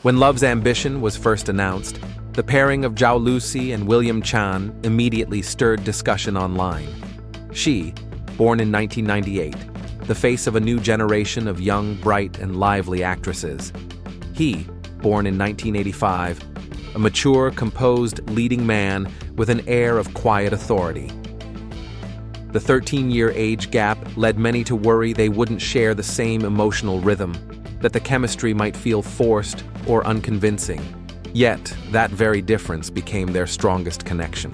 When Love's Ambition was first announced, the pairing of Zhao Lusi and William Chan immediately stirred discussion online. She, born in 1998, the face of a new generation of young, bright, and lively actresses. He, born in 1985, a mature, composed leading man with an air of quiet authority. The 13-year age gap led many to worry they wouldn't share the same emotional rhythm, that the chemistry might feel forced or unconvincing. Yet, that very difference became their strongest connection.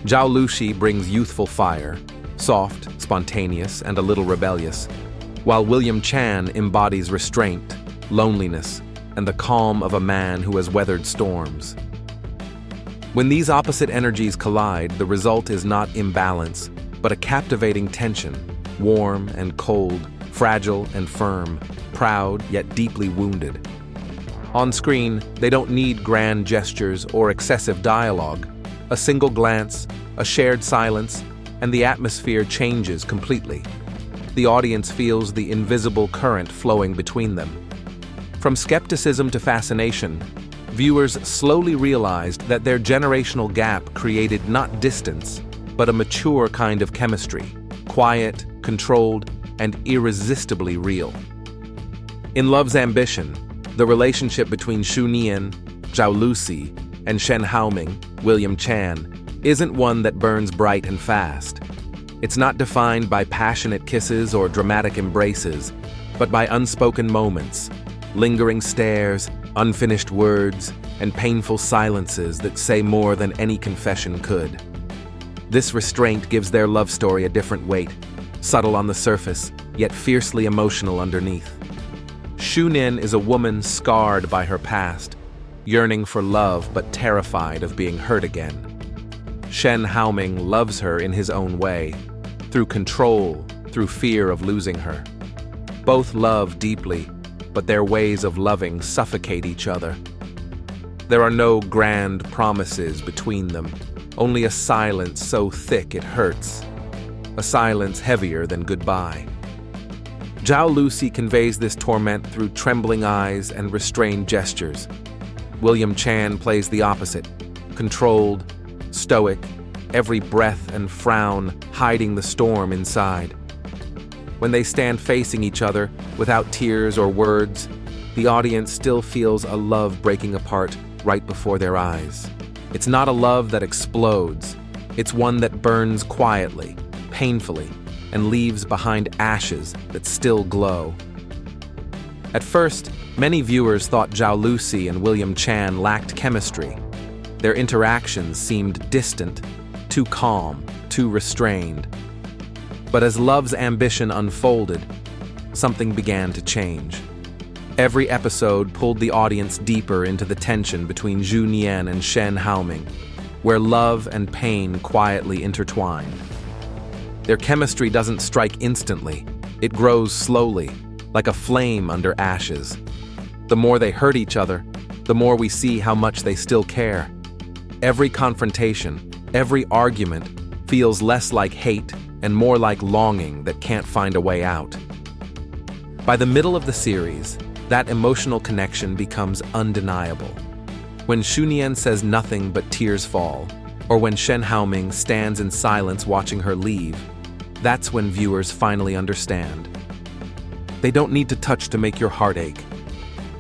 Zhao Lusi brings youthful fire, soft, spontaneous, and a little rebellious, while William Chan embodies restraint, loneliness, and the calm of a man who has weathered storms. When these opposite energies collide, the result is not imbalance, but a captivating tension, warm and cold, fragile and firm, proud yet deeply wounded. On screen, they don't need grand gestures or excessive dialogue. A single glance, a shared silence, and the atmosphere changes completely. The audience feels the invisible current flowing between them. From skepticism to fascination, viewers slowly realized that their generational gap created not distance, but a mature kind of chemistry, quiet, controlled, and irresistibly real. In Love's Ambition, the relationship between Xu Nian, Zhao Lusi, and Shen Haoming, William Chan, isn't one that burns bright and fast. It's not defined by passionate kisses or dramatic embraces, but by unspoken moments, lingering stares, unfinished words, and painful silences that say more than any confession could. This restraint gives their love story a different weight, subtle on the surface, yet fiercely emotional underneath. Xu Nian is a woman scarred by her past, yearning for love but terrified of being hurt again. Shen Haoming loves her in his own way, through control, through fear of losing her. Both love deeply, but their ways of loving suffocate each other. There are no grand promises between them, only a silence so thick it hurts, a silence heavier than goodbye. Zhao Lusi conveys this torment through trembling eyes and restrained gestures. William Chan plays the opposite, controlled, stoic, every breath and frown hiding the storm inside. When they stand facing each other, without tears or words, the audience still feels a love breaking apart right before their eyes. It's not a love that explodes, it's one that burns quietly, painfully, and leaves behind ashes that still glow. At first, many viewers thought Zhao Lusi and William Chan lacked chemistry. Their interactions seemed distant, too calm, too restrained. But as Love's Ambition unfolded, something began to change. Every episode pulled the audience deeper into the tension between Xu Nian and Shen Haoming, where love and pain quietly intertwined. Their chemistry doesn't strike instantly, it grows slowly, like a flame under ashes. The more they hurt each other, the more we see how much they still care. Every confrontation, every argument feels less like hate and more like longing that can't find a way out. By the middle of the series, that emotional connection becomes undeniable. When Xu Nian says nothing but tears fall, or when Shen Haoming stands in silence watching her leave, that's when viewers finally understand. They don't need to touch to make your heart ache.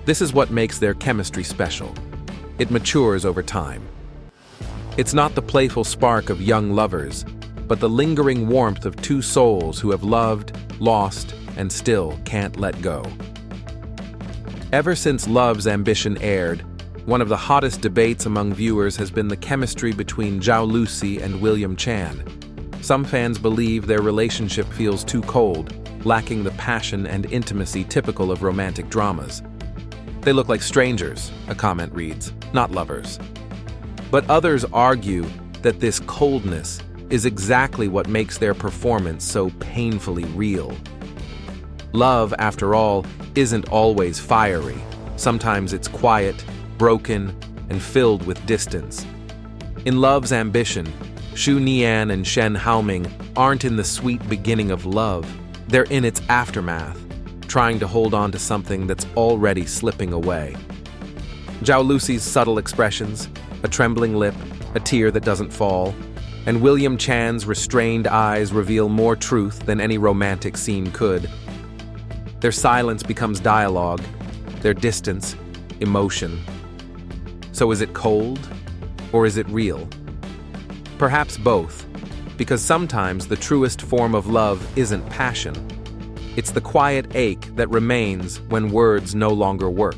This is what makes their chemistry special. It matures over time. It's not the playful spark of young lovers, but the lingering warmth of two souls who have loved, lost, and still can't let go. Ever since Love's Ambition aired, one of the hottest debates among viewers has been the chemistry between Zhao Lusi and William Chan. Some fans believe their relationship feels too cold, lacking the passion and intimacy typical of romantic dramas. They look like strangers, a comment reads, not lovers. But others argue that this coldness is exactly what makes their performance so painfully real. Love, after all, isn't always fiery. Sometimes it's quiet, broken, and filled with distance. In Love's Ambition, Xu Nian and Shen Haoming aren't in the sweet beginning of love, they're in its aftermath. trying to hold on to something that's already slipping away. Zhao Lusi's subtle expressions, a trembling lip, a tear that doesn't fall, and William Chan's restrained eyes reveal more truth than any romantic scene could. Their silence becomes dialogue, their distance, emotion. So is it cold, or is it real? Perhaps both, because sometimes the truest form of love isn't passion. It's the quiet ache that remains when words no longer work.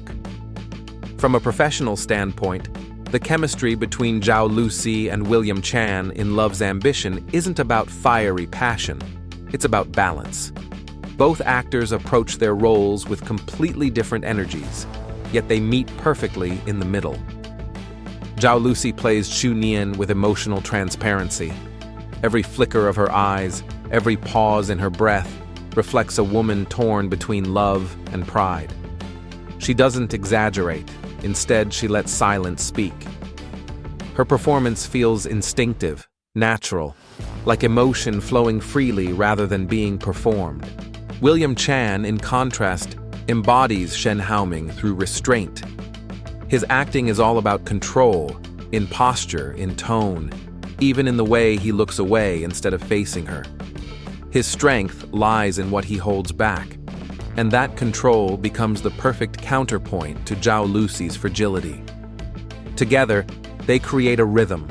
From a professional standpoint, the chemistry between Zhao Lusi and William Chan in Love's Ambition isn't about fiery passion, it's about balance. Both actors approach their roles with completely different energies, yet they meet perfectly in the middle. Zhao Lusi plays Xu Nian with emotional transparency. Every flicker of her eyes, every pause in her breath, reflects a woman torn between love and pride. She doesn't exaggerate, instead she lets silence speak. Her performance feels instinctive, natural, like emotion flowing freely rather than being performed. William Chan, in contrast, embodies Shen Haoming through restraint. His acting is all about control, in posture, in tone, even in the way he looks away instead of facing her. His strength lies in what he holds back, and that control becomes the perfect counterpoint to Zhao Lusi's fragility. Together, they create a rhythm.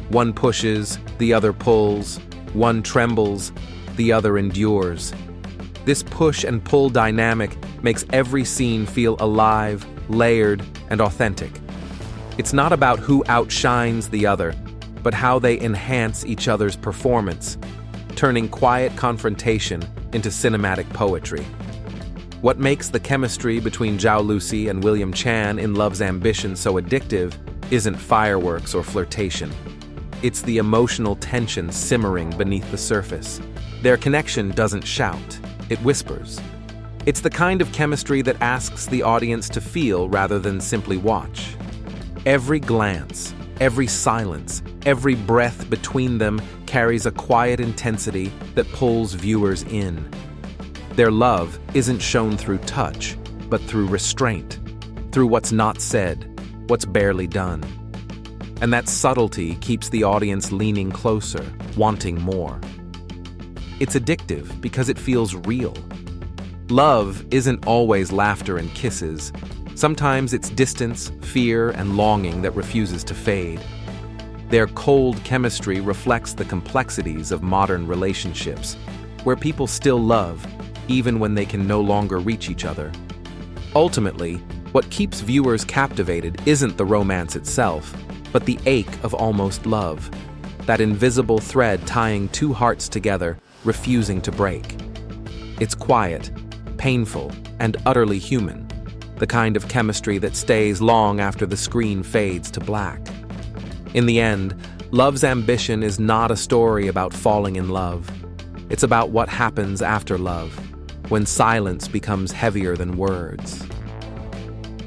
One pushes, the other pulls, one trembles, the other endures. This push and pull dynamic makes every scene feel alive, layered, and authentic. It's not about who outshines the other, but how they enhance each other's performance, turning quiet confrontation into cinematic poetry. What makes the chemistry between Zhao Lusi and William Chan in Love's Ambition so addictive isn't fireworks or flirtation. It's the emotional tension simmering beneath the surface. Their connection doesn't shout, it whispers. It's the kind of chemistry that asks the audience to feel rather than simply watch. Every glance, every silence, every breath between them carries a quiet intensity that pulls viewers in. Their love isn't shown through touch, but through restraint, through what's not said, what's barely done. And that subtlety keeps the audience leaning closer, wanting more. It's addictive because it feels real. Love isn't always laughter and kisses. Sometimes it's distance, fear, and longing that refuses to fade. Their cold chemistry reflects the complexities of modern relationships, where people still love, even when they can no longer reach each other. Ultimately, what keeps viewers captivated isn't the romance itself, but the ache of almost love, that invisible thread tying two hearts together, refusing to break. It's quiet, painful, and utterly human, the kind of chemistry that stays long after the screen fades to black. In the end, Love's Ambition is not a story about falling in love. It's about what happens after love, when silence becomes heavier than words.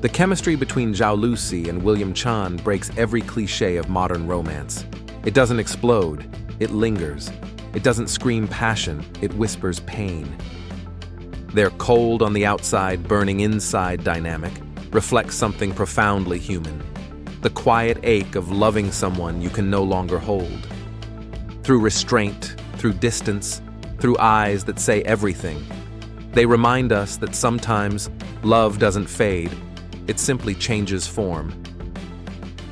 The chemistry between Zhao Lusi and William Chan breaks every cliché of modern romance. It doesn't explode, it lingers. It doesn't scream passion, it whispers pain. Their cold on the outside, burning inside dynamic reflects something profoundly human. The quiet ache of loving someone you can no longer hold. Through restraint, through distance, through eyes that say everything, they remind us that sometimes love doesn't fade, it simply changes form.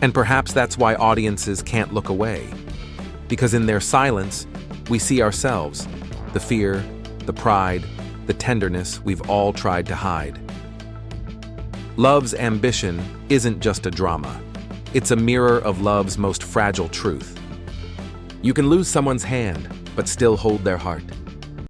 And perhaps that's why audiences can't look away. Because in their silence, we see ourselves, the fear, the pride, the tenderness we've all tried to hide. Love's Ambition isn't just a drama. It's a mirror of love's most fragile truth. You can lose someone's hand, but still hold their heart.